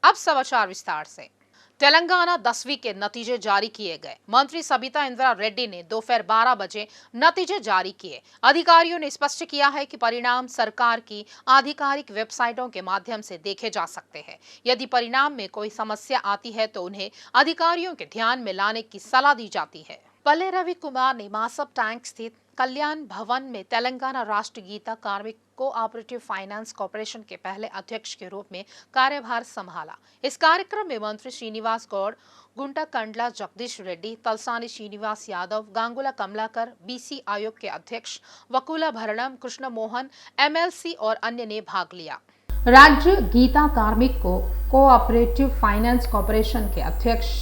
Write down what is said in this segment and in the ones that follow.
अब समाचार विस्तार से। तेलंगाना 10वीं के नतीजे जारी किए गए। मंत्री सबिता इंद्रा रेड्डी ने दोपहर 12 बजे नतीजे जारी किए। अधिकारियों ने स्पष्ट किया है कि परिणाम सरकार की आधिकारिक वेबसाइटों के माध्यम से देखे जा सकते हैं। यदि परिणाम में कोई समस्या आती है तो उन्हें अधिकारियों के ध्यान में लाने की सलाह दी जाती है। पल्ले रवि कुमार ने मासब टैंक स्थित कल्याण भवन में तेलंगाना राष्ट्र गीता कार्मिक कोऑपरेटिव फाइनेंस कॉर्पोरेशन के पहले अध्यक्ष के रूप में कार्यभार संभाला। इस कार्यक्रम में मंत्री श्रीनिवास गौड़, गुंटा कंडला जगदीश रेड्डी, तलसानी श्रीनिवास यादव, गांगुला कमलाकर, बीसी आयोग के अध्यक्ष वकुला भरणम, कृष्ण मोहन, एमएलसी और अन्य ने भाग लिया। राज्य गीता कार्मिक कोऑपरेटिव फाइनेंस कॉर्पोरेशन के अध्यक्ष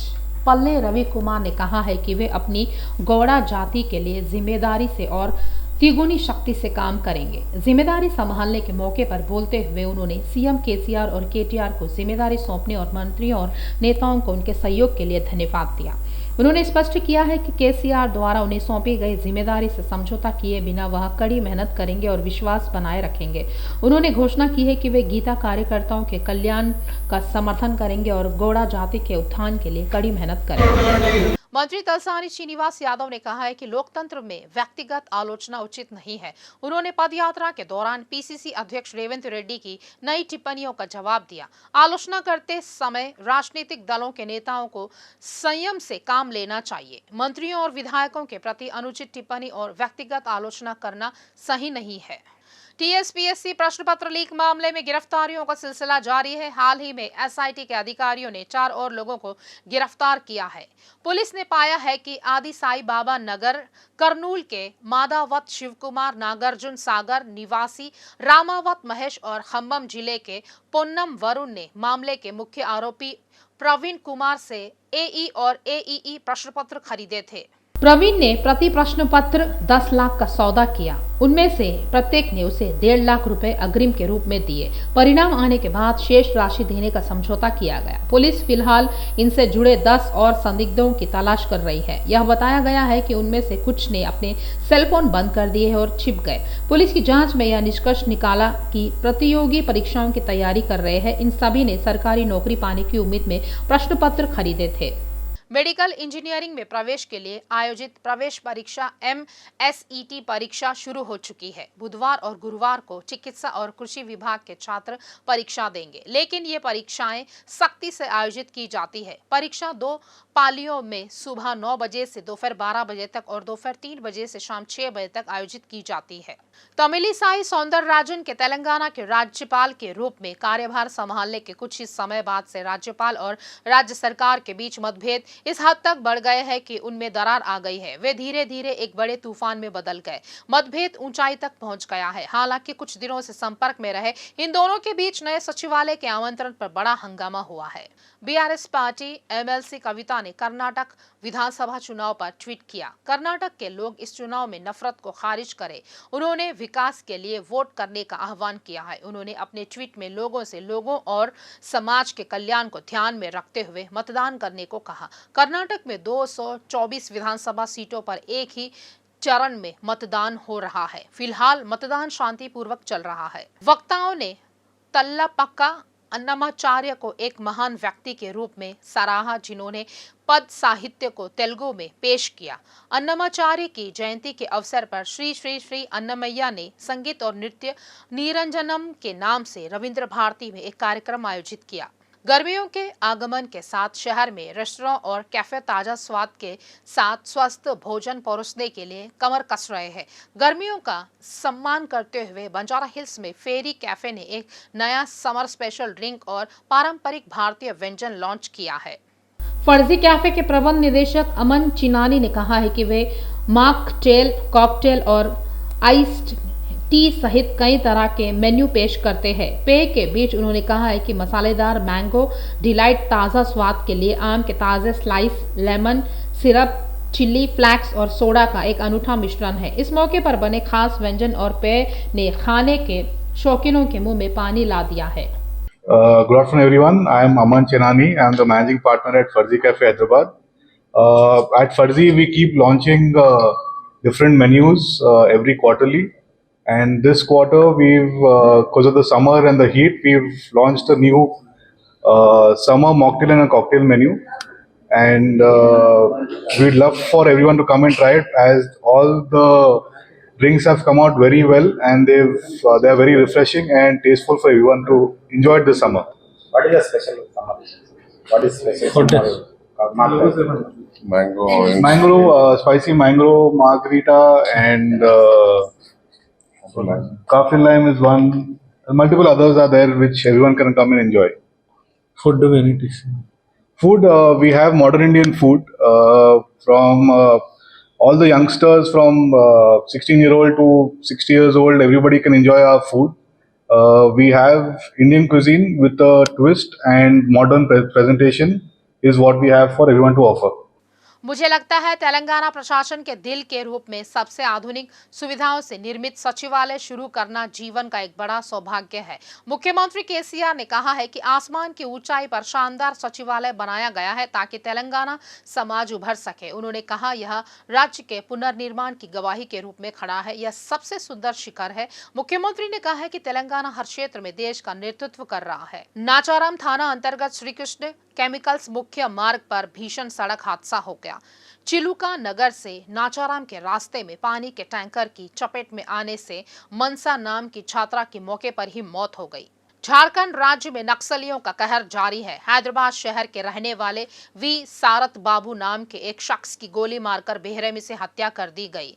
पल्ले रवि कुमार ने कहा है कि वे अपनी गौड़ा जाति के लिए जिम्मेदारी से और तिगुनी शक्ति से काम करेंगे। जिम्मेदारी संभालने के मौके पर बोलते हुए उन्होंने सीएम केसीआर और केटीआर को जिम्मेदारी सौंपने और मंत्रियों और नेताओं को उनके सहयोग के लिए धन्यवाद दिया। उन्होंने स्पष्ट किया है कि केसीआर द्वारा उन्हें सौंपी गई जिम्मेदारी से समझौता किए बिना वह कड़ी मेहनत करेंगे और विश्वास बनाए रखेंगे। उन्होंने घोषणा की है कि वे गीता कार्यकर्ताओं के कल्याण का समर्थन करेंगे और गौड़ा जाति के उत्थान के लिए कड़ी मेहनत करेंगे। मंत्री तलसानी श्रीनिवास यादव ने कहा है कि लोकतंत्र में व्यक्तिगत आलोचना उचित नहीं है। उन्होंने पदयात्रा के दौरान पीसीसी अध्यक्ष रेवंत रेड्डी की नई टिप्पणियों का जवाब दिया। आलोचना करते समय राजनीतिक दलों के नेताओं को संयम से काम लेना चाहिए। मंत्रियों और विधायकों के प्रति अनुचित टिप्पणी और व्यक्तिगत आलोचना करना सही नहीं है। टीएसपीएससी प्रश्न पत्र लीक मामले में गिरफ्तारियों का सिलसिला जारी है। हाल ही में एसआईटी के अधिकारियों ने 4 और लोगों को गिरफ्तार किया है। पुलिस ने पाया है कि आदि साई बाबा नगर करनूल के मादावत शिवकुमार नागार्जुन सागर निवासी, रामावत महेश और खम्बम जिले के पोन्नम वरुण ने मामले के मुख्य आरोपी प्रवीण कुमार से एई और एईई प्रश्न पत्र खरीदे थे। प्रवीण ने प्रति प्रश्न पत्र 10 लाख का सौदा किया। उनमें से प्रत्येक ने उसे 1.5 लाख रुपए अग्रिम के रूप में दिए। परिणाम आने के बाद शेष राशि देने का समझौता किया गया। पुलिस फिलहाल इनसे जुड़े 10 और संदिग्धों की तलाश कर रही है। यह बताया गया है कि उनमें से कुछ ने अपने सेलफोन बंद कर दिए और छिप गए। पुलिस की जांच में यह निष्कर्ष निकाला कि प्रतियोगी परीक्षाओं की तैयारी कर रहे हैं। इन सभी ने सरकारी नौकरी पाने की उम्मीद में प्रश्न पत्र खरीदे थे। मेडिकल इंजीनियरिंग में प्रवेश के लिए आयोजित प्रवेश परीक्षा MSET परीक्षा शुरू हो चुकी है। बुधवार और गुरुवार को चिकित्सा और कृषि विभाग के छात्र परीक्षा देंगे, लेकिन ये परीक्षाएं सख्ती से आयोजित की जाती है। परीक्षा 2 पालियों में सुबह 9 बजे से दोपहर 12 बजे तक और दोपहर 3 बजे से शाम 6 बजे तक आयोजित की जाती है। तमिलिसाई सौंदरराजन के तेलंगाना के राज्यपाल के रूप में कार्यभार संभालने के कुछ ही समय बाद से राज्यपाल और राज्य सरकार के बीच मतभेद इस हद तक बढ़ गए हैं कि उनमें दरार आ गई है। वे धीरे धीरे एक बड़े तूफान में बदल गए। मतभेद ऊंचाई तक पहुंच गया है। हालांकि कुछ दिनों से संपर्क में रहे इन दोनों के बीच नए सचिवालय के आमंत्रण पर बड़ा हंगामा हुआ है। बीआरएस पार्टी एमएलसी कविता ने कर्नाटक विधानसभा चुनाव पर ट्वीट किया। कर्नाटक के लोग इस चुनाव में नफरत को खारिज करें। उन्होंने विकास के लिए वोट करने का आह्वान किया है। उन्होंने अपने ट्वीट में लोगों से लोगों और समाज के कल्याण को ध्यान में रखते हुए मतदान करने को कहा। कर्नाटक में 224 विधानसभा सीटों पर एक ही चरण में मतदान हो रहा है। फिलहाल मतदान शांतिपूर्वक चल रहा है। वक्ताओं ने तल्लापक्का अन्नमाचार्य को एक महान व्यक्ति के रूप में सराहा, जिन्होंने पद साहित्य को तेलुगु में पेश किया। अन्नमाचार्य की जयंती के अवसर पर श्री श्री श्री अन्नमैया ने संगीत और नृत्य निरंजनम के नाम से रविंद्र भारती में एक कार्यक्रम आयोजित किया। गर्मियों के आगमन के साथ शहर में रेस्टोरेंट और कैफे ताजा स्वाद के साथ स्वस्थ भोजन परोसने के लिए कमर कस रहे हैं। गर्मियों का सम्मान करते हुए बंजारा हिल्स में फेरी कैफे ने एक नया समर स्पेशल ड्रिंक और पारंपरिक भारतीय व्यंजन लॉन्च किया है। फर्जी कैफे के प्रबंध निदेशक अमन चिनानी ने कहा है कि वे मॉकटेल, कॉकटेल और आइस्ड टी सहित कई तरह के मेन्यू पेश करते हैं। पेय के बीच उन्होंने कहा है कि मसालेदार मैंगो डिलाइट ताज़ा स्वाद के लिए आम के ताज़े slice, lemon syrup, chilli flakes और सोडा का एक अनूठा मिश्रण है। इस मौके पर बने खास व्यंजन और पेय ने खाने के शौकीनों के मुंह में पानी ला दिया है। Good afternoon, everyone. I am Aman Chenani. I am the managing partner at Farzi Cafe, Hyderabad. At Farzi, we keep launching different menus every quarterly. And this quarter, we've, because of the summer and the heat, we've launched a new summer mocktail and a cocktail menu, and we'd love for everyone to come and try it, as all the drinks have come out very well, and they are very refreshing and tasteful for everyone to enjoy it this summer. What is the special summer? What is special summer? Spicy mango margarita, and coffee lime is one. Multiple others are there which everyone can come and enjoy. Food varieties. Food, we have modern Indian food from all the youngsters from 16-year-old to 60 years old. Everybody can enjoy our food. We have Indian cuisine with a twist, and modern presentation is what we have for everyone to offer. मुझे लगता है तेलंगाना प्रशासन के दिल के रूप में सबसे आधुनिक सुविधाओं से निर्मित सचिवालय शुरू करना जीवन का एक बड़ा सौभाग्य है। मुख्यमंत्री केसीआर ने कहा है कि आसमान की ऊंचाई पर शानदार सचिवालय बनाया गया है ताकि तेलंगाना समाज उभर सके। उन्होंने कहा यह राज्य के पुनर्निर्माण की गवाही के रूप में खड़ा है, यह सबसे सुंदर शिखर है। मुख्यमंत्री ने कहा है कि तेलंगाना हर क्षेत्र में देश का नेतृत्व कर रहा है। नाचाराम थाना अंतर्गत श्री कृष्ण केमिकल्स मुख्य मार्ग पर भीषण सड़क हादसा हो गया। चिलुका नगर से नाचाराम के रास्ते में पानी के टैंकर की चपेट में आने से मनसा नाम की छात्रा की मौके पर ही मौत हो गई। झारखंड राज्य में नक्सलियों का कहर जारी है। हैदराबाद शहर के रहने वाले वी सारत बाबू नाम के एक शख्स की गोली मारकर बेरहमी से हत्या कर दी गई।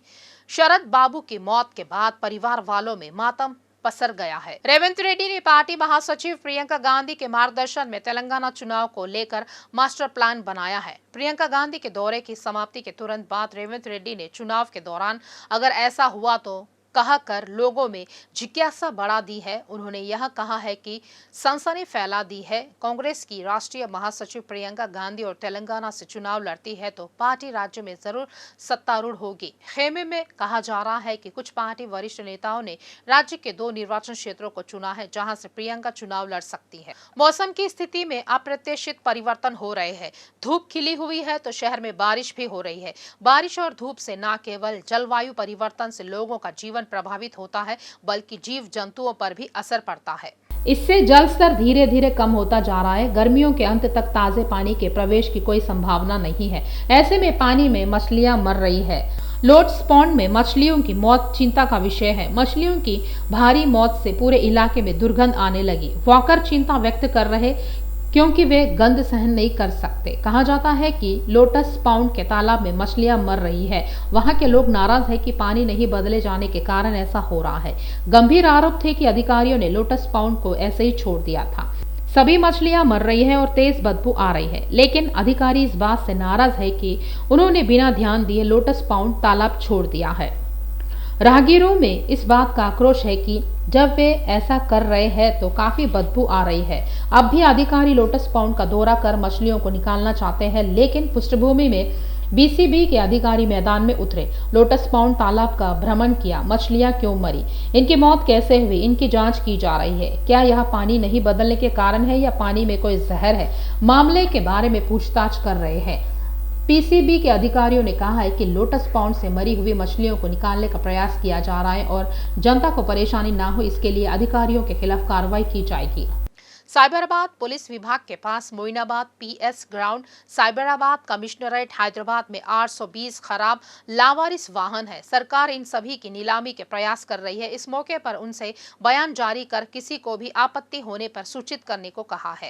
शरद बाबू की मौत के बाद परिवार वालों में मातम पसर गया है। रेवंत रेड्डी ने पार्टी महासचिव प्रियंका गांधी के मार्गदर्शन में तेलंगाना चुनाव को लेकर मास्टर प्लान बनाया है। प्रियंका गांधी के दौरे की समाप्ति के तुरंत बाद रेवंत रेड्डी ने चुनाव के दौरान अगर ऐसा हुआ तो कहकर लोगों में जिज्ञासा बढ़ा दी है। उन्होंने यह कहा है कि सनसनी फैला दी है। कांग्रेस की राष्ट्रीय महासचिव प्रियंका गांधी और तेलंगाना से चुनाव लड़ती है तो पार्टी राज्य में जरूर सत्तारूढ़ होगी। खेमे में कहा जा रहा है कि कुछ पार्टी वरिष्ठ नेताओं ने राज्य के 2 निर्वाचन क्षेत्रों को चुना है जहां से प्रियंका चुनाव लड़ सकती है। मौसम की स्थिति में अप्रत्याशित परिवर्तन हो रहे हैं। धूप खिली हुई है तो शहर में बारिश भी हो रही है। बारिश और धूप से न केवल जलवायु परिवर्तन से लोगों का जीवन प्रभावित होता है बल्कि जीव जंतुओं पर भी असर पड़ता है। इससे जल स्तर धीरे धीरे कम होता जा रहा है। गर्मियों के अंत तक ताजे पानी के प्रवेश की कोई संभावना नहीं है। ऐसे में पानी में मछलियां मर रही है। लोटस पॉन्ड में मछलियों की मौत चिंता का विषय है। मछलियों की भारी मौत से पूरे इलाके में दुर्गंध आने लगी। वॉकर चिंता व्यक्त कर रहे क्योंकि वे गंध सहन नहीं कर सकते। कहा जाता है कि लोटस पाउंड के तालाब में मछलियां मर रही है। वहां के लोग नाराज है कि पानी नहीं बदले जाने के कारण ऐसा हो रहा है। गंभीर आरोप थे कि अधिकारियों ने लोटस पाउंड को ऐसे ही छोड़ दिया था। सभी मछलियां मर रही हैं और तेज बदबू आ रही है, लेकिन अधिकारी इस बात से नाराज है कि उन्होंने बिना ध्यान दिए लोटस पाउंड तालाब छोड़ दिया है। राहगीरों में इस बात का आक्रोश है कि जब वे ऐसा कर रहे हैं तो काफी बदबू आ रही है। अब भी अधिकारी लोटस पाउंड का दौरा कर मछलियों को निकालना चाहते हैं, लेकिन पृष्ठभूमि में बीसीबी के अधिकारी मैदान में उतरे, लोटस पाउंड तालाब का भ्रमण किया। मछलियां क्यों मरी, इनकी मौत कैसे हुई, इनकी जांच की जा रही है। क्या यह पानी नहीं बदलने के कारण है या पानी में कोई जहर है? मामले के बारे में पूछताछ कर रहे हैं। पीसीबी के अधिकारियों ने कहा है कि लोटस पाउंड से मरी हुई मछलियों को निकालने का प्रयास किया जा रहा है और जनता को परेशानी ना हो इसके लिए अधिकारियों के खिलाफ कार्रवाई की जाएगी। साइबराबाद पुलिस विभाग के पास Moinabad PS ground, Cyberabad commissionerate Hyderabad में 820 खराब लावारिस वाहन है। सरकार इन सभी की नीलामी के प्रयास कर रही है। इस मौके पर उनसे बयान जारी कर किसी को भी आपत्ति होने पर सूचित करने को कहा है।